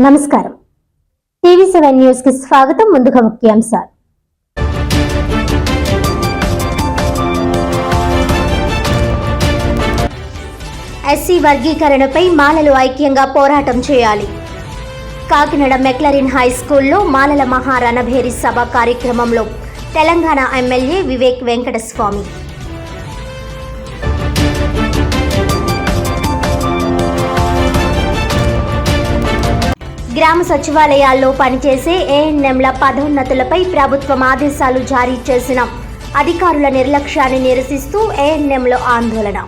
నమస్కారం. టీవీ7 న్యూస్ కి స్వాగతం. ముందుగా ముఖ్యాంశాలు. ఎస్సీ వర్గీకరణపై మాలలు ఐక్యంగా పోరాటం చేయాలి. కాకినాడ మెక్లరిన్ హై స్కూల్లో మాలల మహా రణభేరి సభ కార్యక్రమంలో తెలంగాణ ఎమ్మెల్యే వివేక్ వెంకటస్వామి. గ్రామ సచివాలయాల్లో పనిచేసే ఏఎన్ఎంల పదోన్నతులపై ప్రభుత్వం ఆదేశాలు జారీ చేసిన అధికారుల నిర్లక్ష్యాన్ని నిరసిస్తూ ఏఎన్ఎంలో ఆందోళన.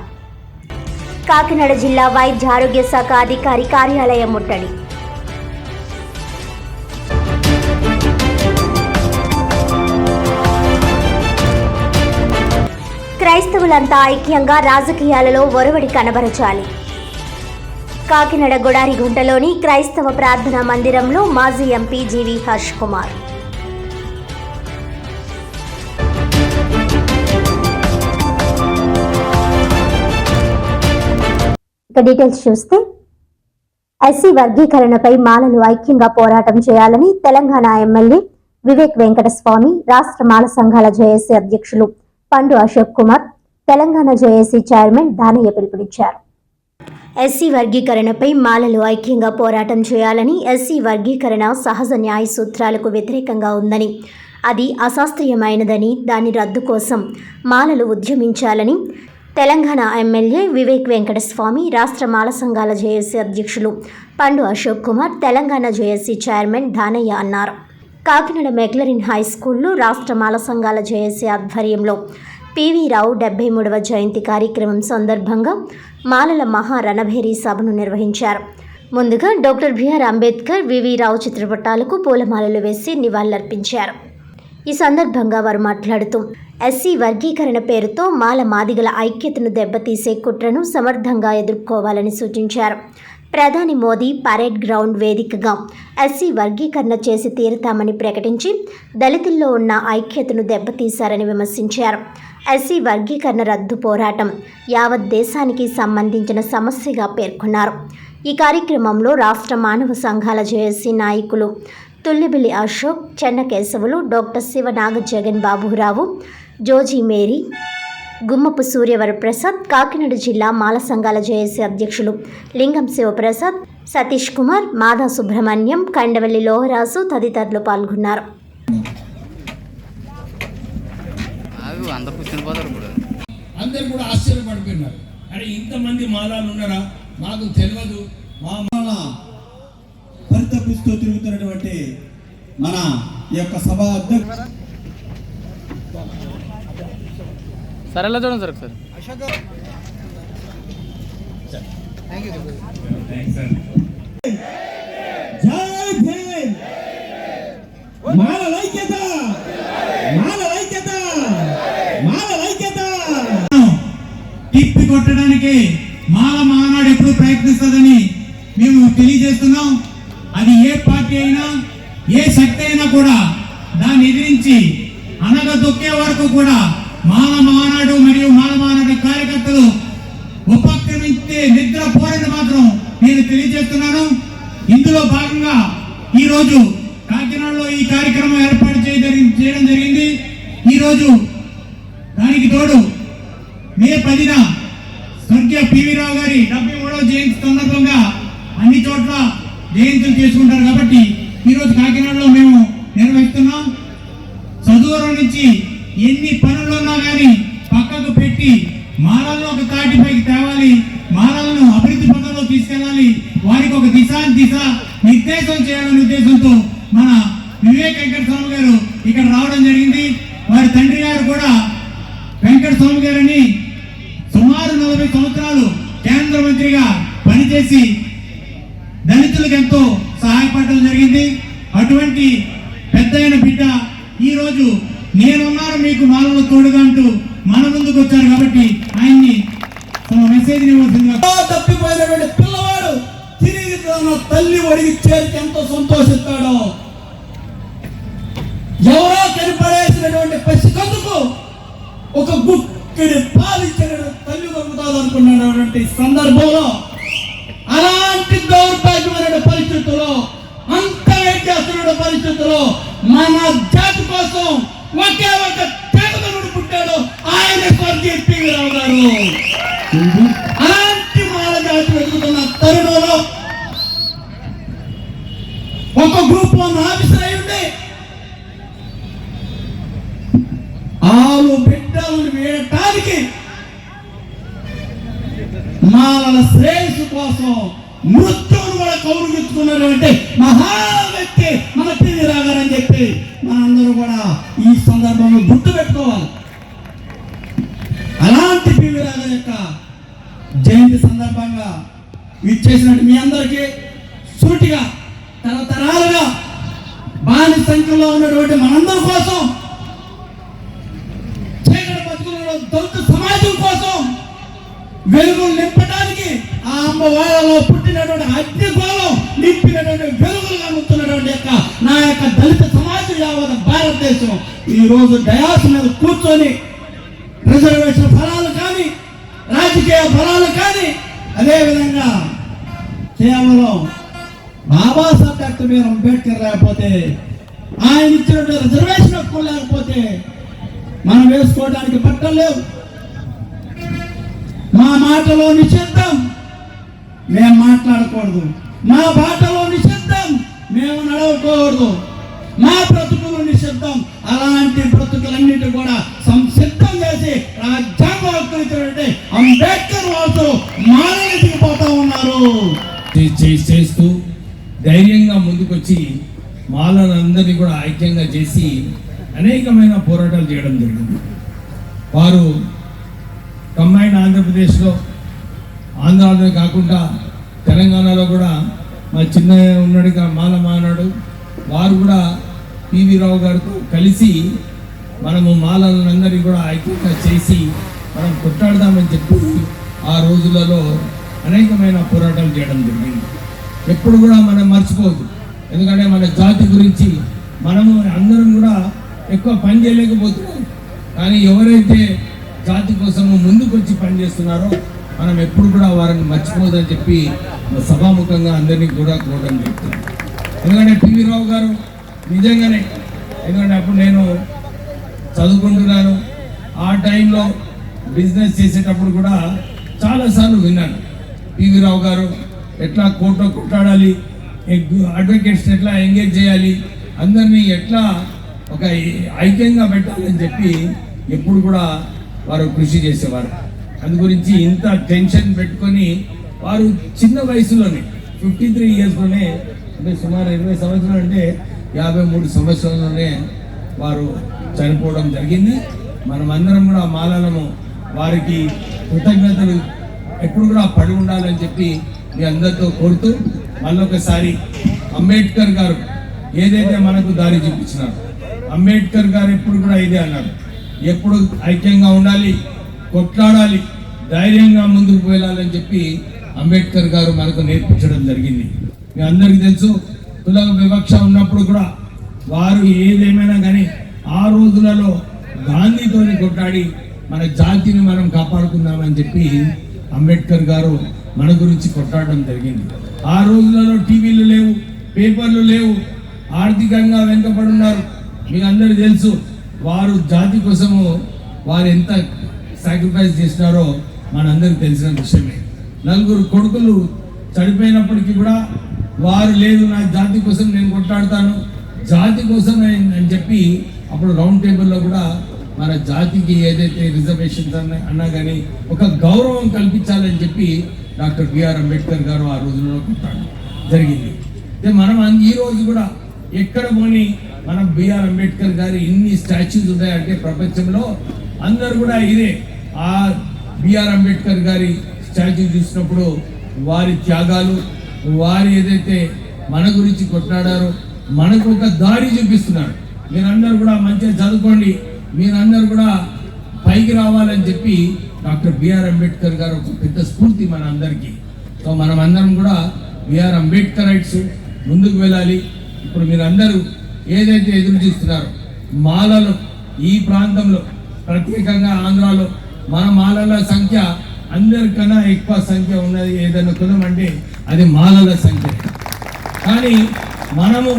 కాకినాడ జిల్లా వైద్య ఆరోగ్య శాఖ అధికారి కార్యాలయం ముట్టడి. క్రైస్తవులంతా ఐక్యంగా రాజకీయాలలో ఒరవడి కనబరచాలి. కాకినాడ గొడారిగుంటలోని క్రైస్తవ ప్రార్థనా మందిరంలో మాజీ ఎంపీ జీవి హర్ష్ కుమార్. డీటెయిల్స్ చూస్తే, ఎస్సీ వర్గీకరణపై మాలలు ఐక్యంగా పోరాటం చేయాలని తెలంగాణ ఎమ్మెల్యే వివేక్ వెంకటస్వామి, రాష్ట్ర మాల సంఘాల జేఏసీ అధ్యక్షులు పండు అశోక్ కుమార్, తెలంగాణ జేఏసీ చైర్మన్ దానయ్య పిలుపునిచ్చారు. ఎస్సీ వర్గీకరణపై మాలలు ఐక్యంగా పోరాటం చేయాలని, ఎస్సీ వర్గీకరణ సహజ న్యాయ సూత్రాలకు వ్యతిరేకంగా ఉందని, అది అశాస్త్రీయమైనదని, దాని రద్దు కోసం మాలలు ఉద్యమించాలని తెలంగాణ ఎమ్మెల్యే వివేక్ వెంకటస్వామి, రాష్ట్ర మాల సంఘాల జేఏసీ అధ్యక్షులు పండు అశోక్ కుమార్, తెలంగాణ జేఏసీ చైర్మన్ దానయ్య అన్నారు. కాకినాడ మెక్లరిన్ హై స్కూల్లో రాష్ట్ర మాల సంఘాల జేఏసీ ఆధ్వర్యంలో పివి రావు 73వ జయంతి కార్యక్రమం సందర్భంగా మాలల మహా రణభేరి సభను నిర్వహించారు. ముందుగా డాక్టర్ బిఆర్ అంబేద్కర్, వివి రావు చిత్రపటాలకు పూలమాలలు వేసి నివాళులర్పించారు. ఈ సందర్భంగా వారు మాట్లాడుతూ, ఎస్సీ వర్గీకరణ పేరుతో మాల మాదిగల ఐక్యతను దెబ్బతీసే కుట్రను సమర్థంగా ఎదుర్కోవాలని సూచించారు. ప్రధాని మోదీ పరేడ్ గ్రౌండ్ వేదికగా ఎస్సీ వర్గీకరణ చేసి తీరుతామని ప్రకటించి దళితుల్లో ఉన్న ఐక్యతను దెబ్బతీశారని విమర్శించారు. ఎస్సీ వర్గీకరణ రద్దు పోరాటం యావత్ దేశానికి సంబంధించిన సమస్యగా పేర్కొన్నారు. ఈ కార్యక్రమంలో రాష్ట్ర మానవ సంఘాల జేఏసీ నాయకులు తుల్లిబిల్లి అశోక్, చెన్నకేశవులు, డాక్టర్ శివనాగ జగన్ బాబురావు, జోజీ మేరీ, గుమ్మపు సూర్యవరప్రసాద్, కాకినాడ జిల్లా మాల సంఘాల జేఏసీ అధ్యక్షులు లింగం శివప్రసాద్, సతీష్ కుమార్, మాధా సుబ్రహ్మణ్యం, కండవల్లి లోహరాజు తదితరులు పాల్గొన్నారు. అందరు కూడా ఆశ్చర్యపడిపోయినారు. అరే ఇంతమంది మాలాలు ఉన్నారా, మాకు తెలియదు. మా మాల పరితపిస్తూ తిరుగుతున్నటువంటి మన యొక్క సభ అధ్యక్షుడు సరేలా చూడండి సార్ ఒకసారి. జై భీమ్, మాలల ఐక్యత, మాలల ఐక్యత, మాలల ఐక్యత. తిప్పి కొట్టడానికి మాల మహానాడు ఎప్పుడు ప్రయత్నిస్తుందని మేము తెలియజేస్తున్నాం. అది ఏ పార్టీ అయినా, ఏ శక్తి అయినా కూడా దాన్ని ఎదిరించి అనగదొక్కే వరకు కూడా మాల మహానాడు మరియు మాల మహానాడు కార్యకర్తలు ఉపక్రమించే నిద్ర పోరని మాత్రం నేను తెలియజేస్తున్నాను. ఇందులో భాగంగా ఈరోజు కాకినాడలో ఈ కార్యక్రమం ఏర్పాటు చేయడం జరిగింది. ఈరోజు దానికి తోడు మే 10న స్వర్గీయ పివి రావు గారి 73వ జయంతి సందర్భంగా అన్ని చోట్ల జయంతులు చేసుకుంటారు కాబట్టి ఈరోజు కాకినాడలో మేము నిర్వహిస్తున్నాం. చదువుల నుంచి ఎన్ని పనులు ఉన్నా కానీ పక్కకు పెట్టి మాలలను ఒక తాటిపైకి తేవాలి, మాలలను అభివృద్ధి పథంలో తీసుకెళ్ళాలి, వారికి ఒక దిశ నిర్దేశం చేయాలనే ఉద్దేశంతో మన వివేక్ వెంకటస్వామి గారు ఇక్కడ రావడం జరిగింది. వారి తండ్రి గారు కూడా వెంకటస్వామి గారిని సుమారు 40 సంవత్సరాలు కేంద్ర మంత్రిగా పనిచేసి దళితులకు ఎంతో సహాయపడడం జరిగింది. అటువంటి పెద్దయిన బిడ్డ ఈరోజు నేనున్నాను మీకు మాలలో తోడుగా అంటూ మన ముందుకు వచ్చారు కాబట్టి ఆయన్ని మెసేజ్ ఇవ్వాల్సిందిగా. తప్పిపోయినటువంటి పిల్లవాడు తిరిగి తల్లి ఒడికి చేరికి ఎంతో సంతోషిస్తాడో, ఎవరో కనిపడేసినటువంటి పసికందుకు ఒక గుక్కిడి పాలించిన తల్లి దొరుకుతాడు అనుకున్నటువంటి సందర్భంలో అలాంటి దౌర్భాగ్యమైన పరిస్థితుల్లో భారతదేశంలో మన జాతి కోసం ఒకే ఒక తెగదనుడు పుట్టాడు, ఆయన స్వర్గీయ పివి రావు గారు. అలాంటి మాల జాతి వెతుకుతున్న తరుణంలో ఒక గ్రూప్ వన్ ఆఫీసర్ అయి ఉండే ఆరు బిడ్డలను వేయటానికి మాలల శ్రేయస్సు కోసం మృత్యువును కూడా కౌరుగిస్తున్నటువంటి మహా వ్యక్తి మన పివి రావు గారు అని చెప్పి మనందరూ కూడా ఈ సందర్భంలో గుర్తు పెట్టుకోవాలి. అలాంటి పివి రావు గారి యొక్క జయంతి సందర్భంగా ఇచ్చేసినట్టు మీ అందరికీ సూటిగా తరతరాలుగా బాని సంఖ్యలో ఉన్నటువంటి మనందరి కోసం, చీకటి బతుకులలో దళిత సమాజం కోసం వెలుగులు నింపడానికి ఆ అమ్మవాళ్ళలో పుట్టినటువంటి అగ్నిగోళం నింపినటువంటి వెలుగులుగా నింపుతున్నటువంటి నా యొక్క దళిత సమాజం యావత్ భారతదేశం ఈ రోజు డయాస్ మీద కూర్చొని రిజర్వేషన్ ఫలాలు కానీ రాజకీయ ఫలాలు కానీ అదేవిధంగా కేవలం బాబాసాహెబ్ డాక్టర్ బిఆర్ అంబేద్కర్ లేకపోతే, ఆయన ఇచ్చినటువంటి రిజర్వేషన్ హక్కు లేకపోతే మనం వేసుకోవడానికి బట్టలు లేవు. మా మాటలో నిషేధం, మేము మాట్లాడకూడదు. మా బాటలో నిషేధం, మేము నడవకూడదు. మా బ్రతుకులు నిషిద్ధం. అలాంటి బ్రతుకులన్నిటి కూడా సంసిద్ధం చేసి రాజ్యాంగం హక్కునిచ్చినటువంటి అంబేద్కర్ వాళ్ళు మానవ దిగిపోతా ఉన్నారు. చేస్తూ ధైర్యంగా ముందుకొచ్చి మాలలందరినీ కూడా ఐక్యంగా చేసి అనేకమైన పోరాటాలు చేయడం జరిగింది. వారు కంబైన్ ఆంధ్రప్రదేశ్లో, ఆంధ్రాలోనే కాకుండా తెలంగాణలో కూడా మా చిన్న ఉన్నాడుగా మాల మానాడు, వారు కూడా పివి రావు గారితో కలిసి మనము మాలలందరినీ కూడా ఐక్యంగా చేసి మనం కొట్లాడదామని చెప్పి ఆ రోజులలో అనేకమైన పోరాటాలు చేయడం జరిగింది. ఎప్పుడు కూడా మనం మర్చిపోవద్దు. ఎందుకంటే మన జాతి గురించి మనము అందరం కూడా ఎక్కువ పని చేయలేకపోతున్నాం. కానీ ఎవరైతే జాతి కోసము ముందుకు వచ్చి పనిచేస్తున్నారో మనం ఎప్పుడు కూడా వారిని మర్చిపోదని చెప్పి సభాముఖంగా అందరినీ కూడా కోరడం జరుగుతుంది. ఎందుకంటే పివి రావు గారు నిజంగానే, ఎందుకంటే అప్పుడు నేను చదువుకుంటున్నాను, ఆ టైంలో బిజినెస్ చేసేటప్పుడు కూడా చాలాసార్లు విన్నాను పివి రావు గారు ఎట్లా కోర్టులో కొట్లాడాలి, అడ్వకేట్స్ ఎట్లా ఎంగేజ్ చేయాలి, అందరినీ ఎట్లా ఒక ఐక్యంగా పెట్టాలని చెప్పి ఎప్పుడు కూడా వారు కృషి చేసేవారు. అందు గురించి ఇంత టెన్షన్ పెట్టుకొని వారు చిన్న వయసులోనే 53 ఇయర్స్లోనే, అంటే సుమారు 20 సంవత్సరాలు అంటే 53 సంవత్సరాల్లోనే వారు చనిపోవడం జరిగింది. మనం అందరం కూడా మాలలము వారికి కృతజ్ఞతలు ఎప్పుడు కూడా పడి ఉండాలని చెప్పి మీ అందరితో కోరుతూ, మళ్ళొకసారి అంబేద్కర్ గారు ఏదైతే మనకు దారి చూపించినారు, అంబేద్కర్ గారు ఎప్పుడు కూడా ఇదే అన్నారు, ఎప్పుడు ఐక్యంగా ఉండాలి, కొట్లాడాలి, ధైర్యంగా ముందుకు వెళ్ళాలని చెప్పి అంబేద్కర్ గారు మనకు నేర్పించడం జరిగింది. మీ అందరికీ తెలుసు, కుల వివక్ష ఉన్నప్పుడు కూడా వారు ఏదేమైనా కానీ ఆ రోజులలో గాంధీతోని కొట్లాడి మన జాతిని మనం కాపాడుకుందామని చెప్పి అంబేద్కర్ గారు మన గురించి కొట్లాడడం జరిగింది. ఆ రోజులలో టీవీలు లేవు, పేపర్లు లేవు, ఆర్థికంగా వెనుకబడి ఉన్నారు. మీకు అందరికీ తెలుసు, వారు జాతి కోసము వారు ఎంత సాక్రిఫైస్ చేసినారో మనందరికి తెలిసిన విషయమే. 4 కొడుకులు చనిపోయినప్పటికీ కూడా వారు లేదు, నా జాతి కోసం నేను కొట్లాడతాను, జాతి కోసం అని చెప్పి అప్పుడు రౌండ్ టేబుల్లో కూడా మన జాతికి ఏదైతే రిజర్వేషన్స్ అన్నా కానీ ఒక గౌరవం కల్పించాలని చెప్పి డాక్టర్ బిఆర్ అంబేద్కర్ గారు ఆ రోజుల్లో కొట్లాడడం జరిగింది. మనం ఈ రోజు కూడా ఎక్కడ పోని మనం బిఆర్ అంబేద్కర్ గారి ఇన్ని స్టాచ్యూస్ ఉన్నాయంటే ప్రపంచంలో అందరు కూడా ఇదే ఆ బిఆర్ అంబేద్కర్ గారి స్టాచ్యూ చూసినప్పుడు వారి త్యాగాలు, వారు ఏదైతే మన గురించి కొట్లాడారో మనకు ఒక దారి చూపిస్తున్నారు. మీరందరూ కూడా మంచిగా చదువుకోండి, మీరందరూ కూడా పైకి రావాలని చెప్పి డాక్టర్ బిఆర్ అంబేద్కర్ గారు ఒక పెద్ద స్ఫూర్తి మన అందరికీ. సో మనం అందరం కూడా బిఆర్ అంబేద్కరైట్స్ ముందుకు వెళ్ళాలి. ఇప్పుడు మీరందరూ ఏదైతే ఎదురు చూస్తున్నారో మాలలు ఈ ప్రాంతంలో ప్రత్యేకంగా ఆంధ్రాలో మన మాలల సంఖ్య అందరికన్నా ఎక్కువ సంఖ్య ఉన్నది ఏదైనా కులం అంటే అది మాలల సంఖ్య. కానీ మనము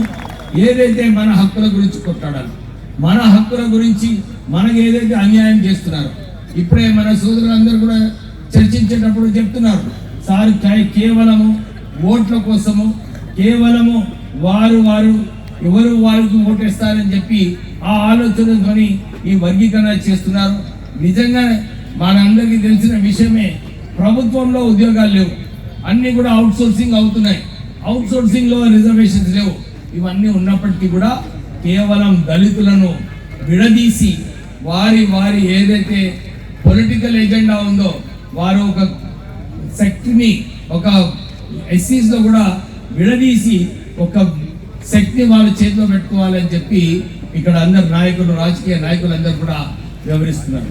ఏదైతే మన హక్కుల గురించి కొట్లాడాలి, మన హక్కుల గురించి మనకు ఏదైతే అన్యాయం చేస్తున్నారో, ఇప్పుడే మన సోదరులందరూ కూడా చర్చించేటప్పుడు చెప్తున్నారు, సార్ కేవలము ఓట్ల కోసము, కేవలము వారు ఎవరు వారికి ఓటేస్తారని చెప్పి ఆ ఆలోచనతోని ఈ వర్గీకరణ చేస్తున్నారు. నిజంగా మనందరికీ తెలిసిన విషయమే, ప్రభుత్వంలో ఉద్యోగాలు లేవు, అన్ని కూడా అవుట్ సోర్సింగ్ అవుతున్నాయి. అవుట్ సోర్సింగ్ లో రిజర్వేషన్స్ లేవు. ఇవన్నీ ఉన్నప్పటికీ కూడా కేవలం దళితులను విడదీసి వారి ఏదైతే పొలిటికల్ ఎజెండా ఉందో వారు ఒక శక్తిని, ఒక ఎస్సీస్ లో కూడా విడదీసి ఒక శక్తి వాళ్ళ చేతిలో పెట్టుకోవాలని చెప్పి ఇక్కడ అందరు నాయకులు, రాజకీయ నాయకులు అందరూ కూడా వివరిస్తున్నారు.